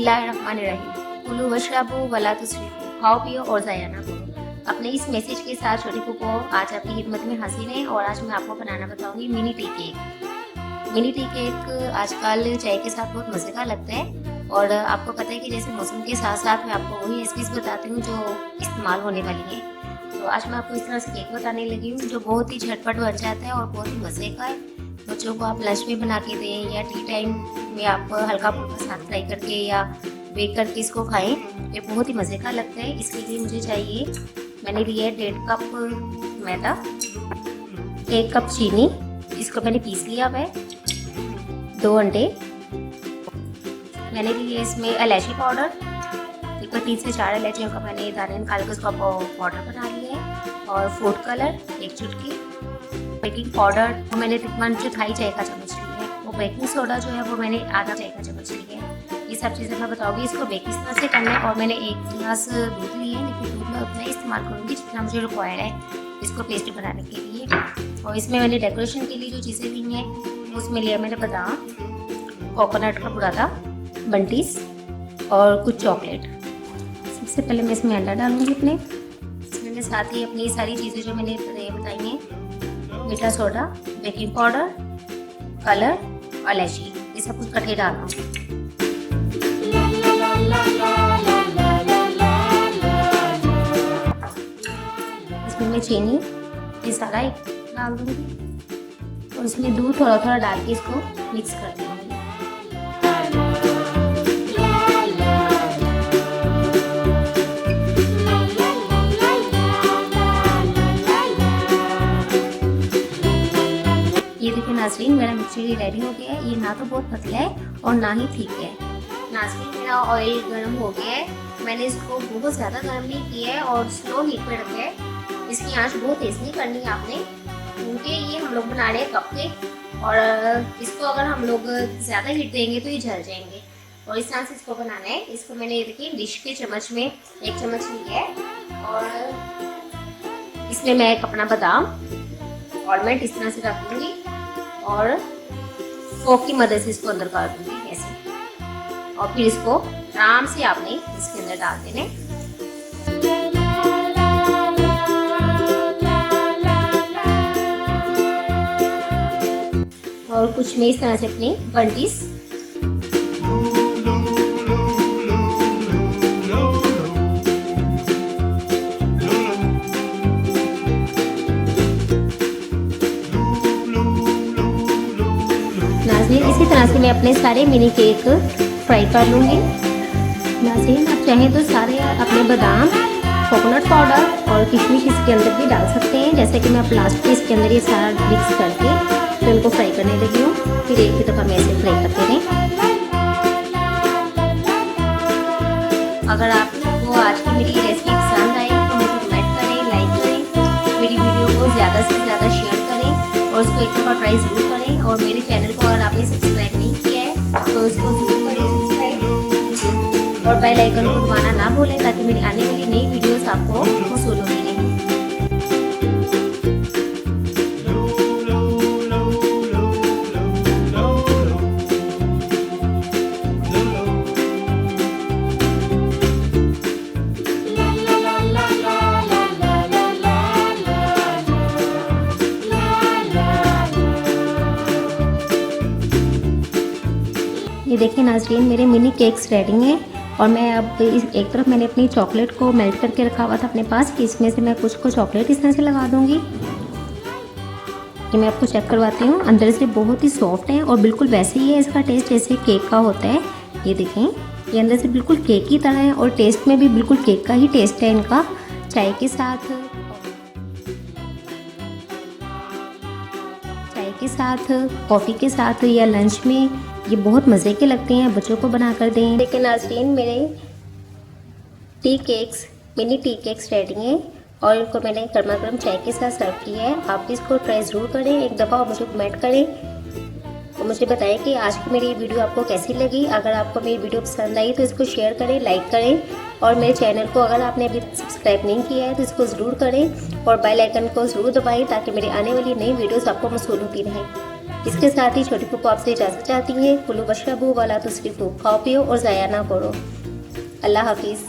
बिस्मिल्लाहिर्रहमानिर्रहीम। कुलू वशरबू वला तुस्रिफू, खाओ पियो और ज़ाया ना करो। अपने इस मैसेज के साथ छोटी फूफो आज आपकी खिदमत में हाजिर है और आज मैं आपको बनाना बताऊंगी mini tea cake. Mini tea cake आजकल चाय के साथ बहुत मज़े का लगता है और आपको पता है कि जैसे मौसम के साथ साथ मैं आपको वही रेसिपीज़ बताती हूँ जो इस्तेमाल होने वाली है। तो आज मैं आपको इस तरह से केक बताने लगी हूँ जो बहुत ही झटपट बन जाता है और बहुत ही मज़े का है। बच्चों को आप लंच में बना के दें या टी टाइम में आप हल्का फुल्का साथ फ्राई करके या बेक करके इसको खाएं, ये बहुत ही मज़े का लगता है। इसके लिए मुझे चाहिए, मैंने लिया है 1.5 कप मैदा, 1 कप चीनी, इसको मैंने पीस लिया हुआ है, 2 अंडे, मैंने लिए इसमें इलायची पाउडर, 3 से 4 इलायचियों का मैंने दाने निकाल कर उसका पाउडर बना लिया है, और फूड कलर 1 चुटकी, बेकिंग पाउडर वो मैंने तकरीबन 2.5 चाय का चम्मच लिया है, वो बेकिंग सोडा जो है वो मैंने आधा चाय का चम्मच लिया है। ये सब चीज़ें मैं बताऊंगी इसको बेक किस तरह से करना है। और मैंने 1 गिलास दूध लिया है, लेकिन दूध मैं उतना ही इस्तेमाल करूँगी जितना मुझे रिक्वायर्ड है इसको पेस्ट बनाने के लिए। और इसमें मैंने डेकोरेशन के लिए जो चीज़ें ली हैं उसमें लिया मैंने बादाम, कोकोनट का बुरादा, बंटीस और कुछ चॉकलेट। सबसे पहले मैं इसमें अंडा डालूंगी अपने, इसमें साथ ही अपनी सारी चीज़ें जो मैंने बताई हैं, मीठा सोडा, बेकिंग पाउडर, कलर और इलायची, ये सब कुछ इकट्ठे डालना। इसमें मैं चीनी ये सारा डाल दूँगी और इसमें दूध थोड़ा थोड़ा डाल के इसको मिक्स कर दूँगी। ये देखिए नाज़रीन, मेरा मिक्सचर रेडी हो गया है। ये ना तो बहुत पतला है और ना ही ठीक है। नाज़रीन, मेरा ऑयल गर्म हो गया है। मैंने इसको बहुत ज़्यादा गर्म नहीं किया है और स्लो हीट पे रखा है। इसकी आंच बहुत तेज़ नहीं करनी है आपने, क्योंकि ये हम लोग बना रहे हैं कप केक और इसको अगर हम लोग ज़्यादा हीट देंगे तो ये जल जाएंगे। और इस तरह से इसको बनाना है। इसको मैंने देखिए डिश के चम्मच में 1 चम्मच लिया है और इसमें मैं एक अपना बादाम ऑलमंड इस तरह से रख दूँगी और फोक की मदद से इसको अंदर कर दूंगी ऐसे, और फिर इसको आराम से आपने इसके अंदर डाल देने। और कुछ में इस तरह से अपनी बंटीस नाज़रीन, इसी तरह से मैं अपने सारे मिनी केक फ्राई कर लूँगी। नाज़रीन, आप चाहें तो सारे अपने बादाम, कोकोनट पाउडर और किशमिश इसके अंदर भी डाल सकते हैं, जैसे कि मैं अब लास्ट में इसके अंदर ये सारा मिक्स करके फिर उनको फ्राई करने लगी हूँ। फिर एक ही दफ़ा मैं इसे फ्राई करते रहें। अगर आपको आज की मेरी रेसिपी पसंद आई तो मुझे कमेंट करें, लाइक करें, मेरी वीडियो को ज़्यादा से ज़्यादा शेयर करें और उसको एक दफ़ा ट्राई ज़रूर करें। और मेरे चैनल को अगर आपने सब्सक्राइब नहीं किया है तो उसको ज़रूर करें सब्सक्राइब और बेल आइकन को दबाना ना भूलें, ताकि मेरी आने वाली नई वीडियोस आपको मौसूल होती रहें। ये देखिए नाज़रीन, मेरे मिनी केक्स रेडी हैं और मैं अब एक तरफ मैंने अपनी चॉकलेट को मेल्ट करके रखा हुआ था अपने पास, कि इसमें से मैं कुछ को चॉकलेट इस तरह से लगा दूंगी। ये मैं आपको चेक करवाती हूँ, अंदर से बहुत ही सॉफ्ट है और बिल्कुल वैसे ही है इसका टेस्ट जैसे केक का होता है। ये देखें, ये अंदर से बिल्कुल केक की तरह है और टेस्ट में भी बिल्कुल केक का ही टेस्ट है इनका। चाय के साथ, कॉफ़ी के साथ या लंच में ये बहुत मज़े के लगते हैं। बच्चों को बना कर दें। लेकिन नाज़रीन, मेरे मिनी टी केक्स रेडी हैं और इनको मैंने गर्मा गर्म चाय के साथ सर्व किया है। आप भी इसको ट्राई ज़रूर करें एक दफ़ा और मुझे कमेंट करें और मुझे बताएं कि आज की मेरी वीडियो आपको कैसी लगी। अगर आपको मेरी वीडियो पसंद आई तो इसको शेयर करें, लाइक करें और मेरे चैनल को अगर आपने अभी सब्सक्राइब नहीं किया है तो इसको ज़रूर करें और बेल आइकन को ज़रूर दबाएं, ताकि मेरी आने वाली नई वीडियोस आपको मौसूल होती रहें। इसके साथ ही छोटी पुप्पो आपसे इजाज़त चाहती है। कुलू वशरबू वला तुसरिफू, खाओ पियो और ज़ाया ना करो। अल्लाह हाफिज़।